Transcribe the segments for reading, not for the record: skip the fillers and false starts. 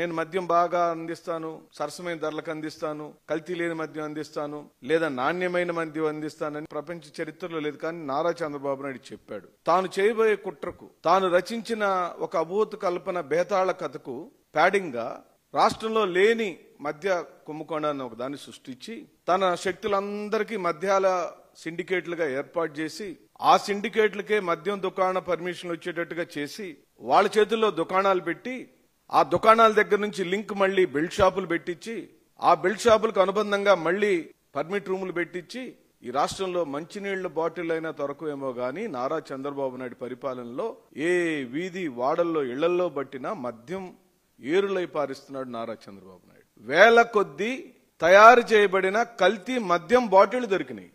నేను మద్యం బాగా అందిస్తాను, సరసమైన ధరలకు అందిస్తాను, కల్తీ లేని మద్యం అందిస్తాను, లేదా నాణ్యమైన మద్యం అందిస్తానని ప్రపంచ చరిత్రలో లేదు. కానీ నారా చంద్రబాబు నాయుడు చెప్పాడు. తాను చేయబోయే కుట్రకు, తాను రచించిన ఒక అభూత కల్పన బేతాళ కథకు ప్యాడింగ్ గా రాష్ట్రంలో లేని మద్య కుంభకోణాన్ని ఒక దాన్ని సృష్టించి తన శక్తులందరికీ మద్యాల సిండికేట్లుగా ఏర్పాటు చేసి ఆ సిండికేట్లకే మద్యం దుకాణ పర్మిషన్లు వచ్చేటట్టుగా చేసి వాళ్ళ చేతుల్లో దుకాణాలు పెట్టి ఆ దుకాణాల దగ్గర నుంచి లింక్ మళ్లీ బెల్ట్ షాపులు పెట్టించి ఆ బెల్ట్ షాపులకు అనుబంధంగా మళ్లీ పర్మిట్ రూములు పెట్టించి ఈ రాష్ట్రంలో మంచినీళ్ల బాటిల్ అయినా దొరకవేమో గానీ నారా చంద్రబాబు నాయుడు పరిపాలనలో ఏ వీధి వాడల్లో ఇళ్లలో బట్టినా మద్యం ఏరులై పారిస్తున్నాడు నారా చంద్రబాబు నాయుడు. వేల కొద్దీ తయారు చేయబడిన కల్తీ మద్యం బాటిల్ దొరికినాయి.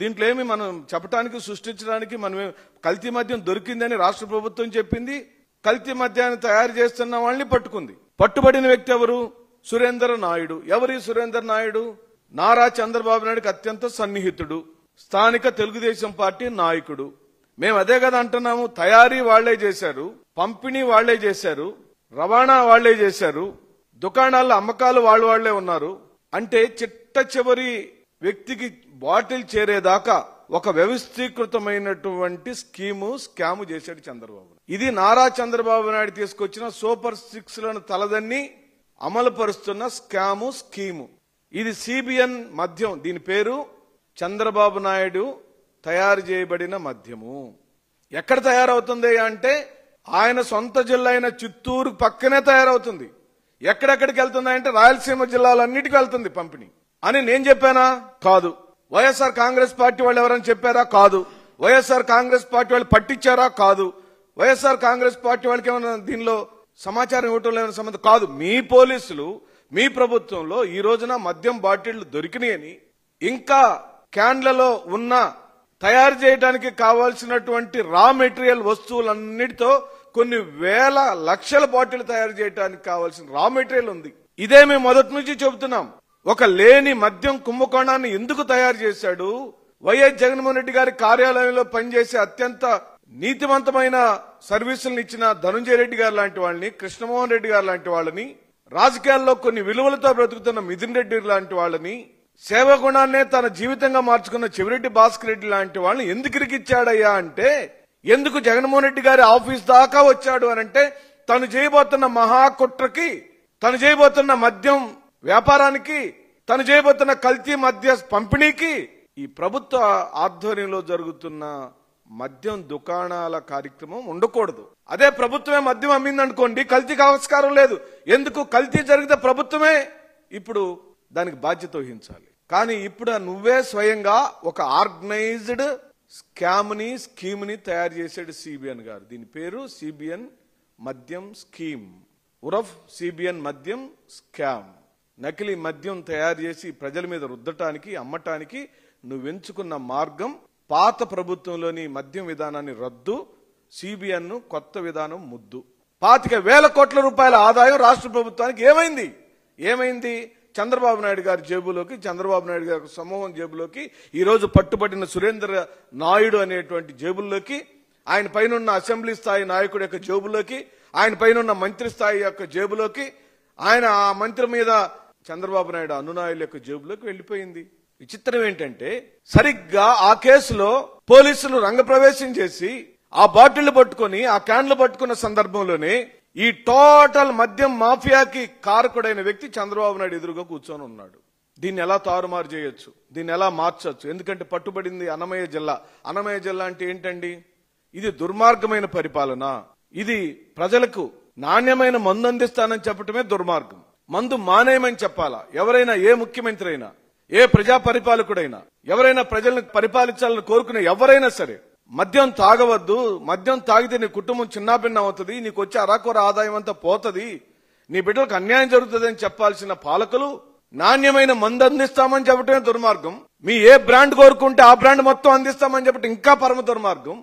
దీంట్లో ఏమి మనం చెప్పడానికి సృష్టించడానికి మనమే కల్తీ మద్యం దొరికిందని రాష్ట్ర ప్రభుత్వం చెప్పింది. కల్తీ మద్యాన్ని తయారు చేస్తున్న వాళ్ళని పట్టుకుంది. పట్టుబడిన వ్యక్తి ఎవరు? సురేందర్ నాయుడు. ఎవరి సురేందర్ నాయుడు? నారా చంద్రబాబు నాయుడుకి అత్యంత సన్నిహితుడు, స్థానిక తెలుగుదేశం పార్టీ నాయకుడు. మేము అదే కదా అంటున్నాము. తయారీ వాళ్లే చేశారు, పంపిణీ వాళ్లే చేశారు, రవాణా వాళ్లే చేశారు, దుకాణాల్లో అమ్మకాలు వాళ్లే ఉన్నారు. అంటే చిట్ట చివరి వ్యక్తికి బాటిల్ చేరేదాకా ఒక వ్యవస్థీకృతమైనటువంటి స్కాము చేశాడు చంద్రబాబు. ఇది నారా చంద్రబాబు నాయుడు తీసుకొచ్చిన సూపర్ 6లను తలదన్ని అమలు పరుస్తున్న స్కీము. ఇది సిబిఎన్ మద్యం. దీని పేరు చంద్రబాబు నాయుడు తయారు చేయబడిన మద్యము. ఎక్కడ తయారవుతుంది అంటే ఆయన సొంత జిల్లా అయిన చిత్తూరు పక్కనే తయారవుతుంది. ఎక్కడెక్కడికి వెళ్తుంది అంటే రాయలసీమ జిల్లాలన్నిటికీ వెళ్తుంది పంపిణీ అని నేను చెప్పానా? కాదు. వైఎస్ఆర్ కాంగ్రెస్ పార్టీ వాళ్ళు ఎవరైనా చెప్పారా? కాదు. వైఎస్ఆర్ కాంగ్రెస్ పార్టీ వాళ్ళు పట్టించారా? కాదు. వైఎస్ఆర్ కాంగ్రెస్ పార్టీ వాళ్ళకి ఏమైనా దీనిలో సమాచారం ఇవ్వటం లేని సంబంధం కాదు. మీ పోలీసులు మీ ప్రభుత్వంలో ఈ రోజున మద్యం బాటిళ్లు దొరికినాయని, ఇంకా క్యాన్లలో ఉన్న తయారు చేయడానికి కావాల్సినటువంటి రా మెటీరియల్ వస్తువులన్నిటితో కొన్ని వేల లక్షల బాటిల్ తయారు చేయడానికి కావాల్సిన రా మెటీరియల్ ఉంది. ఇదే మేము మొదటి నుంచి చెబుతున్నాం. ఒక లేని మద్యం కుంభకోణాన్ని ఎందుకు తయారు చేశాడు? వైఎస్ జగన్మోహన్ రెడ్డి గారి కార్యాలయంలో పనిచేసే అత్యంత నీతివంతమైన సర్వీసులను ఇచ్చిన ధనుంజయ రెడ్డి గారు లాంటి వాళ్ళని, కృష్ణమోహన్ రెడ్డి గారు లాంటి వాళ్ళని, రాజకీయాల్లో కొన్ని విలువలతో బ్రతుకుతున్న మిథున్ రెడ్డి లాంటి వాళ్ళని, సేవా గుణాన్నే తన జీవితంగా మార్చుకున్న చెవిరెడ్డి భాస్కర్ రెడ్డి లాంటి వాళ్ళని ఎందుకు ఇరికిచ్చాడయ్యా అంటే, ఎందుకు జగన్మోహన్ రెడ్డి గారి ఆఫీస్ దాకా వచ్చాడు అనంటే తను చేయబోతున్న మహాకుట్రకి, తను చేయబోతున్న మద్యం వ్యాపారానికి, తను చేయబోతున్న కల్తీ మద్య పంపిణీకి ఈ ప్రభుత్వ ఆధ్వర్యంలో జరుగుతున్న మద్యం దుకాణాల కార్యక్రమం ఉండకూడదు. అదే ప్రభుత్వమే మద్యం అమ్మిందనుకోండి, కల్తీకి ఆవిష్కారం లేదు. ఎందుకు? కల్తీ జరిగితే ప్రభుత్వమే ఇప్పుడు దానికి బాధ్యత వహించాలి. కానీ ఇప్పుడు నువ్వే స్వయంగా ఒక ఆర్గనైజ్డ్ స్కీమ్ని తయారు చేశాడు సిబిఎన్ గారు. దీని పేరు సిబిఎన్ మద్యం స్కీమ్, ఉరఫ్ సిబిఎన్ మద్యం స్కామ్. నకిలీ మద్యం తయారు చేసి ప్రజల మీద రుద్దటానికి, అమ్మటానికి నువ్వెంచుకున్న మార్గం పాత ప్రభుత్వంలోని మద్యం విధానాన్ని రద్దు, సిబిఎన్ కొత్త విధానం ముద్దు. 25,000 కోట్ల రూపాయల ఆదాయం రాష్ట్ర ప్రభుత్వానికి ఏమైంది? చంద్రబాబు నాయుడు గారి జేబులోకి, చంద్రబాబు నాయుడు గారి సమూహం జేబులోకి, ఈ రోజు పట్టుబడిన సురేంద్ర నాయుడు అనేటువంటి జేబుల్లోకి, ఆయన పైన అసెంబ్లీ స్థాయి నాయకుడి యొక్క జేబులోకి, ఆయన పైన మంత్రి స్థాయి యొక్క జేబులోకి, ఆయన ఆ మంత్రి మీద చంద్రబాబు నాయుడు అనునాయుల యొక్క జేబులోకి వెళ్లిపోయింది. విచిత్రం ఏంటంటే సరిగ్గా ఆ కేసులో పోలీసులు రంగప్రవేశం చేసి ఆ బాటిళ్లు పట్టుకుని, ఆ క్యాన్లు పట్టుకున్న సందర్భంలోనే ఈ టోటల్ మద్యం మాఫియాకి కారకుడైన వ్యక్తి చంద్రబాబు నాయుడు ఎదురుగా కూర్చొని ఉన్నాడు. దీన్ని ఎలా తారుమారు చేయొచ్చు, దీన్ని ఎలా మార్చొచ్చు? ఎందుకంటే పట్టుబడింది అన్నమయ్య జిల్లా. అన్నమయ్య జిల్లా అంటే ఏంటండి? ఇది దుర్మార్గమైన పరిపాలన. ఇది ప్రజలకు నాణ్యమైన మందు అందిస్తానని చెప్పటమే దుర్మార్గం. మందు మానేయమని చెప్పాలా? ఎవరైనా, ఏ ముఖ్యమంత్రి అయినా, ఏ ప్రజా పరిపాలకుడైనా, ఎవరైనా ప్రజలను పరిపాలించాలని కోరుకునే ఎవరైనా సరే మద్యం తాగవద్దు, మద్యం తాగితే నీ కుటుంబం చిన్నాభిన్నం అవుతుంది, నీకు వచ్చే అరాకొర ఆదాయం అంతా పోతుంది, నీ బిడ్డలకు అన్యాయం జరుగుతుంది అని చెప్పాల్సిన పాలకులు నాణ్యమైన మందు అందిస్తామని చెప్పటమే దుర్మార్గం. మీ ఏ బ్రాండ్ కోరుకుంటే ఆ బ్రాండ్ మొత్తం అందిస్తామని చెప్పటం ఇంకా పరమ దుర్మార్గం.